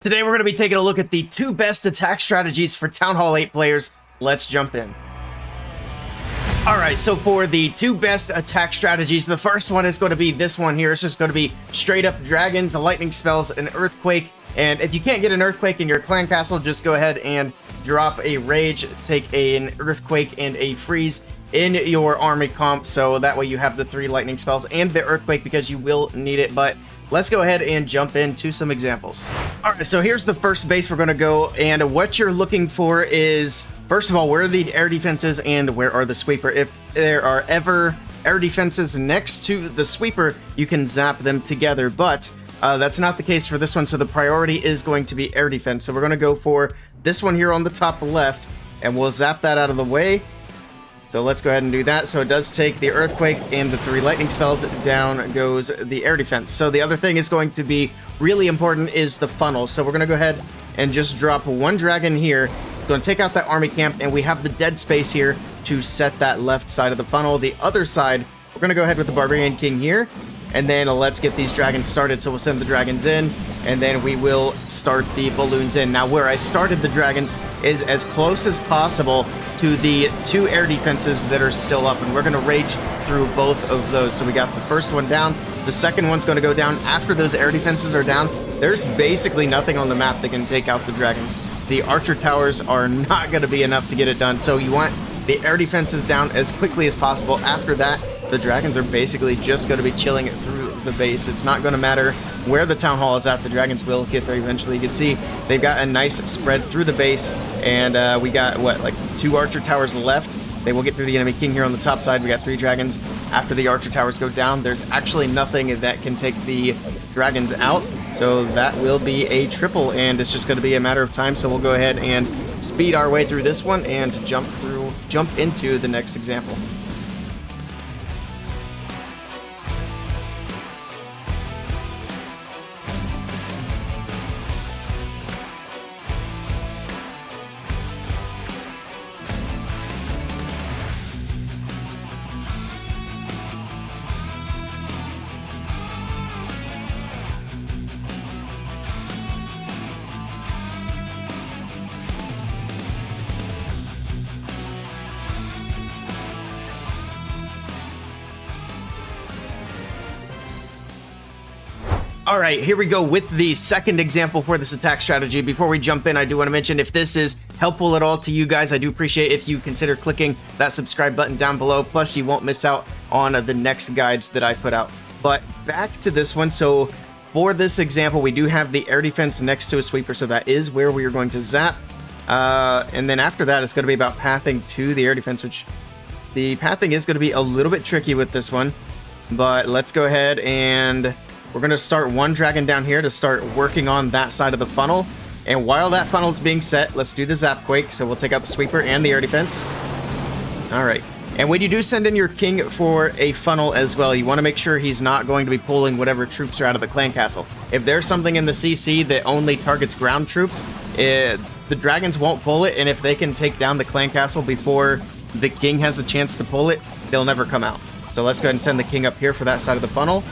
Today we're going to be taking a look at the two best attack strategies for Town Hall 8 players. Let's jump in. Alright, so for the two best attack strategies, the first one is going to be this one here. It's just going to be straight up dragons, lightning spells, an earthquake. And if you can't get an earthquake in your clan castle, just go ahead and drop a rage, take an earthquake and a freeze in your army comp. So that way you have the three lightning spells and the earthquake because you will need it. But let's go ahead and jump into some examples. All right, so here's the first base we're going to go, and what you're looking for is, first of all, where are the air defenses and where are the sweeper? If there are ever air defenses next to the sweeper, you can zap them together, but that's not the case for this one, so the priority is going to be air defense. So we're going to go for this one here on the top left, and we'll zap that out of the way. So let's go ahead and do that. So it does take the earthquake and the three lightning spells. Down goes the air defense. So the other thing is going to be really important is the funnel. So we're going to go ahead and just drop one dragon here. It's going to take out that army camp, and we have the dead space here to set that left side of the funnel. The other side, we're going to go ahead with the Barbarian King here, and then let's get these dragons started. So we'll send the dragons in, and then we will start the balloons in. Now, where I started the dragons is as close as possible to the two air defenses that are still up, and we're going to rage through both of those. So we got the first one down. The second one's going to go down after those air defenses are down. There's basically nothing on the map that can take out the dragons. The archer towers are not going to be enough to get it done, so you want the air defenses down as quickly as possible. After that, the dragons are basically just going to be chilling it through the base. It's not going to matter where the town hall is at. The dragons will get there eventually. You can see they've got a nice spread through the base, and we got, what, like 2 archer towers left. They will get through the enemy king here on the top side. We got 3 dragons. After the archer towers go down, there's actually nothing that can take the dragons out. So that will be a triple, and it's just going to be a matter of time. So we'll go ahead and speed our way through this one and jump into the next example. Alright, here we go with the second example for this attack strategy. Before we jump in, I do want to mention, if this is helpful at all to you guys, I do appreciate if you consider clicking that subscribe button down below. Plus, you won't miss out on the next guides that I put out. But back to this one. So for this example, we do have the air defense next to a sweeper, so that is where we are going to zap. And then after that, it's going to be about pathing to the air defense, which the pathing is going to be a little bit tricky with this one. But let's go ahead and we're going to start one dragon down here to start working on that side of the funnel. And while that funnel is being set, let's do the zap quake. So we'll take out the sweeper and the air defense. All right. And when you do send in your king for a funnel as well, you want to make sure he's not going to be pulling whatever troops are out of the clan castle. If there's something in the CC that only targets ground troops, the dragons won't pull it. And if they can take down the clan castle before the king has a chance to pull it, they'll never come out. So let's go ahead and send the king up here for that side of the funnel.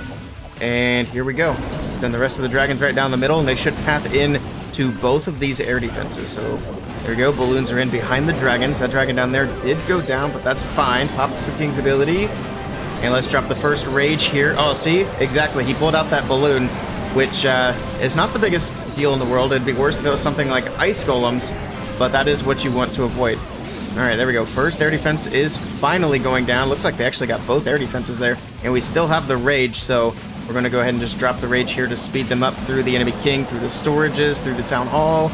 And here we go. Send the rest of the dragons right down the middle, and they should path in to both of these air defenses. So there we go. Balloons are in behind the dragons. That dragon down there did go down, but that's fine. Pops the king's ability. And let's drop the first rage here. Oh, see? Exactly. He pulled out that balloon, which is not the biggest deal in the world. It'd be worse if it was something like ice golems, but that is what you want to avoid. All right, there we go. First air defense is finally going down. Looks like they actually got both air defenses there, and we still have the rage, so we're going to go ahead and just drop the rage here to speed them up through the enemy king, through the storages, through the town hall,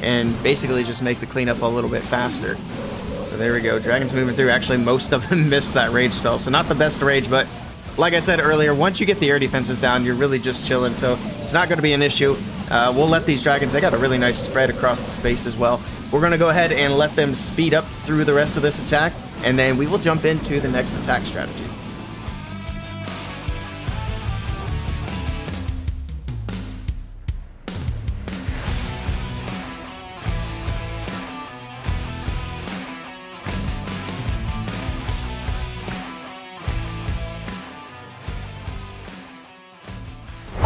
and basically just make the cleanup a little bit faster. So there we go. Dragons moving through. Actually, most of them missed that rage spell, so not the best rage, but like I said earlier, once you get the air defenses down, you're really just chilling, so it's not going to be an issue. We'll let these dragons, they got a really nice spread across the space as well. We're going to go ahead and let them speed up through the rest of this attack, and then we will jump into the next attack strategy.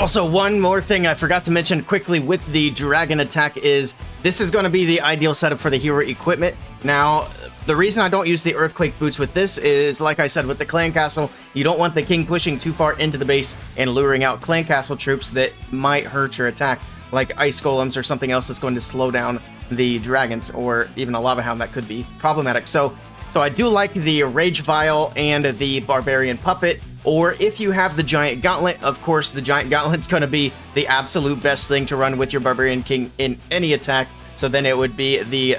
Also, one more thing I forgot to mention quickly with the dragon attack is this is going to be the ideal setup for the hero equipment. Now, the reason I don't use the earthquake boots with this is, like I said, with the clan castle, you don't want the king pushing too far into the base and luring out clan castle troops that might hurt your attack, like ice golems or something else that's going to slow down the dragons, or even a lava hound that could be problematic. So I do like the rage vial and the barbarian puppet. Or if you have the giant gauntlet, of course, the giant gauntlet's going to be the absolute best thing to run with your barbarian king in any attack. So then it would be the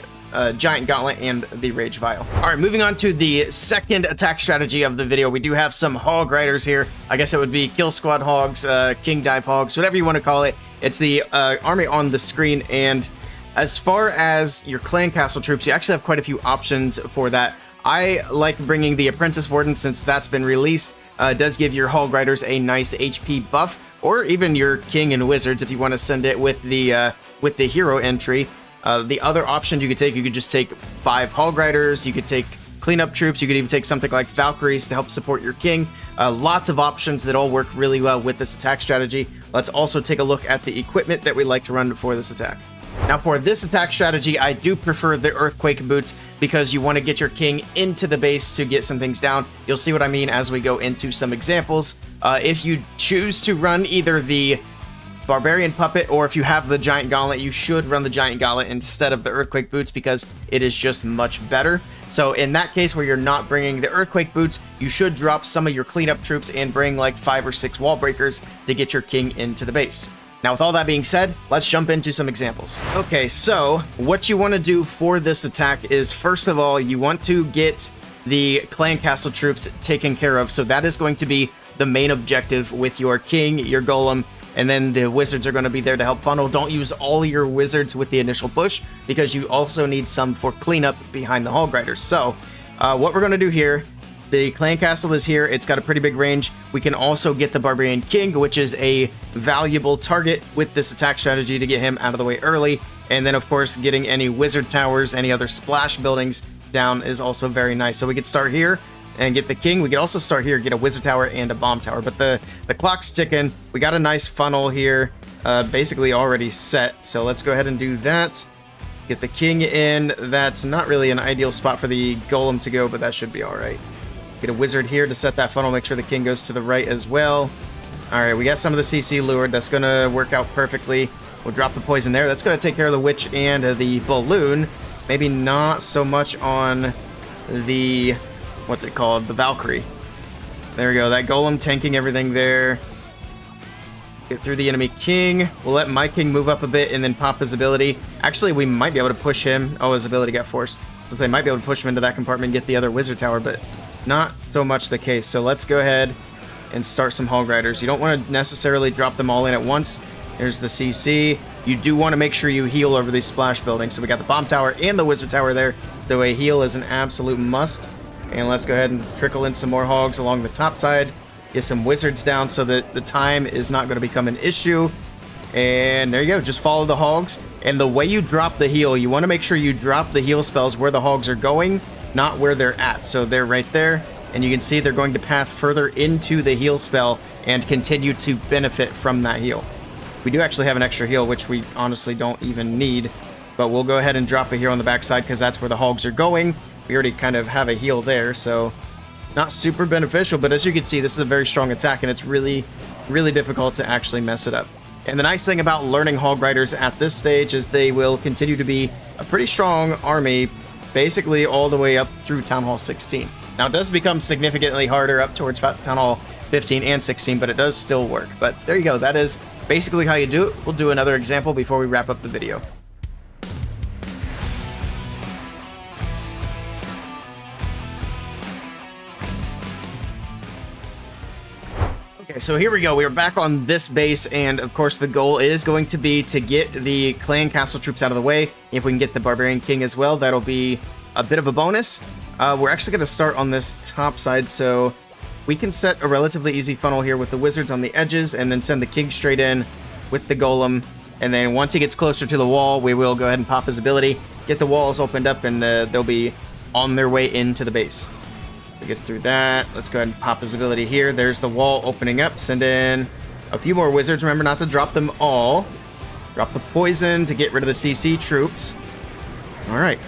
giant gauntlet and the rage vial. All right, moving on to the second attack strategy of the video. We do have some hog riders here. I guess it would be kill squad hogs, king dive hogs, whatever you want to call it. It's the army on the screen. And as far as your clan castle troops, you actually have quite a few options for that. I like bringing the apprentice warden since that's been released. It does give your hog riders a nice HP buff, or even your king and wizards if you want to send it with the hero entry. The other options you could just take 5 hog riders. You could take cleanup troops. You could even take something like Valkyries to help support your king. Lots of options that all work really well with this attack strategy. Let's also take a look at the equipment that we like to run for this attack. Now for this attack strategy, I do prefer the earthquake boots because you want to get your king into the base to get some things down. You'll see what I mean as we go into some examples. If you choose to run either the barbarian puppet or if you have the giant gauntlet, you should run the giant gauntlet instead of the earthquake boots because it is just much better. So in that case where you're not bringing the earthquake boots, you should drop some of your cleanup troops and bring like 5 or 6 wall breakers to get your king into the base. Now, with all that being said, let's jump into some examples. Okay, so what you want to do for this attack is, first of all, you want to get the clan castle troops taken care of. So that is going to be the main objective with your king, your golem, and then the wizards are going to be there to help funnel. Don't use all your wizards with the initial push because you also need some for cleanup behind the hog riders. So what we're going to do here, the clan castle is here. It's got a pretty big range. We can also get the barbarian king, which is a valuable target with this attack strategy to get him out of the way early. And then, of course, getting any wizard towers, any other splash buildings down is also very nice. So we could start here and get the king. We could also start here, get a wizard tower and a bomb tower. But the clock's ticking. We got a nice funnel here, basically already set. So let's go ahead and do that. Let's get the king in. That's not really an ideal spot for the golem to go, but that should be all right. Get a wizard here to set that funnel, make sure the king goes to the right as well. All right, we got some of the CC lured. That's going to work out perfectly. We'll drop the poison there. That's going to take care of the witch and the balloon. Maybe not so much on the, what's it called? The Valkyrie. There we go. That golem tanking everything there. Get through the enemy king. We'll let my king move up a bit and then pop his ability. Actually, we might be able to push him. Oh, his ability got forced. So I might be able to push him into that compartment and get the other wizard tower, but not so much the case. So let's go ahead and start some hog riders. You don't want to necessarily drop them all in at once. There's the CC. You do want to make sure you heal over these splash buildings. So we got the bomb tower and the wizard tower there. So a heal is an absolute must. And let's go ahead and trickle in some more hogs along the top side. Get some wizards down so that the time is not going to become an issue. And there you go. Just follow the hogs. And the way you drop the heal, you want to make sure you drop the heal spells where the hogs are going, not where they're at. So they're right there, and you can see they're going to path further into the heal spell and continue to benefit from that heal. We do actually have an extra heal, which we honestly don't even need, but we'll go ahead and drop it here on the backside because that's where the hogs are going. We already kind of have a heal there, so not super beneficial, but as you can see, this is a very strong attack, and it's really, really difficult to actually mess it up. And the nice thing about learning hog riders at this stage is they will continue to be a pretty strong army basically all the way up through Town Hall 16. Now, it does become significantly harder up towards Town Hall 15 and 16, but it does still work. But there you go. That is basically how you do it. We'll do another example before we wrap up the video. Okay, so here we go. We are back on this base, and of course the goal is going to be to get the clan castle troops out of the way. If we can get the barbarian king as well, that'll be a bit of a bonus. We're actually going to start on this top side, so we can set a relatively easy funnel here with the wizards on the edges, and then send the king straight in with the golem. And then once he gets closer to the wall, we will go ahead and pop his ability, get the walls opened up, and they'll be on their way into the base. He gets through that. Let's go ahead and pop his ability here. There's the wall opening up. Send in a few more wizards. Remember not to drop them all. Drop the poison to get rid of the CC troops. All right.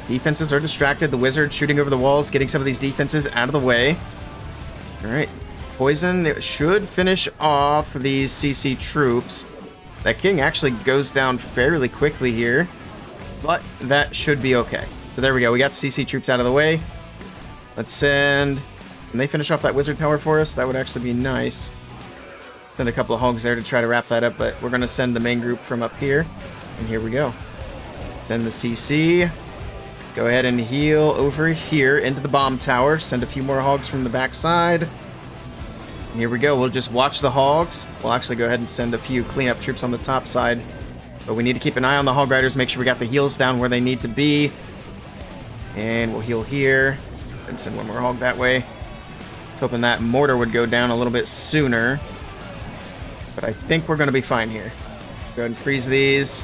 Defenses are distracted. The wizard shooting over the walls, getting some of these defenses out of the way. All right. Poison, it should finish off these CC troops. That king actually goes down fairly quickly here, but that should be okay. So there we go. We got CC troops out of the way. Let's send... Can they finish off that wizard tower for us? That would actually be nice. Send a couple of hogs there to try to wrap that up, but we're going to send the main group from up here. And here we go. Send the CC. Let's go ahead and heal over here into the bomb tower. Send a few more hogs from the backside. And here we go. We'll just watch the hogs. We'll actually go ahead and send a few cleanup troops on the top side. But we need to keep an eye on the hog riders, make sure we got the heals down where they need to be. And we'll heal here. And send one more hog that way. I was hoping that mortar would go down a little bit sooner. But I think we're going to be fine here. Go ahead and freeze these.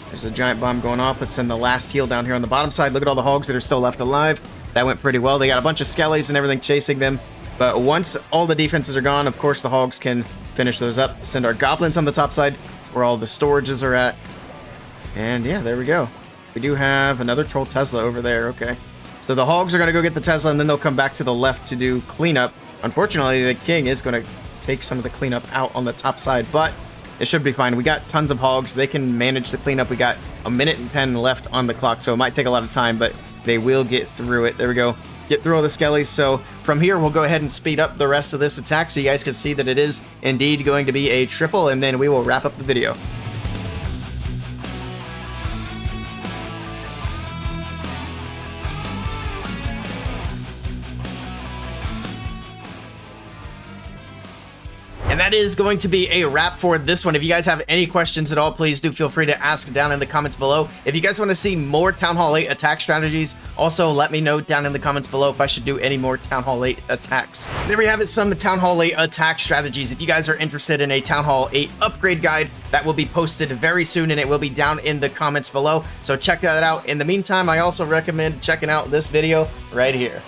There's a giant bomb going off. Let's send the last heal down here on the bottom side. Look at all the hogs that are still left alive. That went pretty well. They got a bunch of skellies and everything chasing them. But once all the defenses are gone, of course, the hogs can finish those up. Send our goblins on the top side. That's where all the storages are at. And yeah, there we go. We do have another troll Tesla over there. Okay. So the hogs are going to go get the Tesla, and then they'll come back to the left to do cleanup. Unfortunately, the king is going to take some of the cleanup out on the top side, but it should be fine. We got tons of hogs. They can manage the cleanup. We got a minute and 10 left on the clock, so it might take a lot of time, but they will get through it. There we go. Get through all the skellies. So from here, we'll go ahead and speed up the rest of this attack so you guys can see that it is indeed going to be a triple, and then we will wrap up the video. And that is going to be a wrap for this one. If you guys have any questions at all, please do feel free to ask down in the comments below. If you guys want to see more Town Hall 8 attack strategies, also let me know down in the comments below if I should do any more Town Hall 8 attacks. There we have it, some Town Hall 8 attack strategies. If you guys are interested in a Town Hall 8 upgrade guide, that will be posted very soon, and it will be down in the comments below. So check that out. In the meantime, I also recommend checking out this video right here.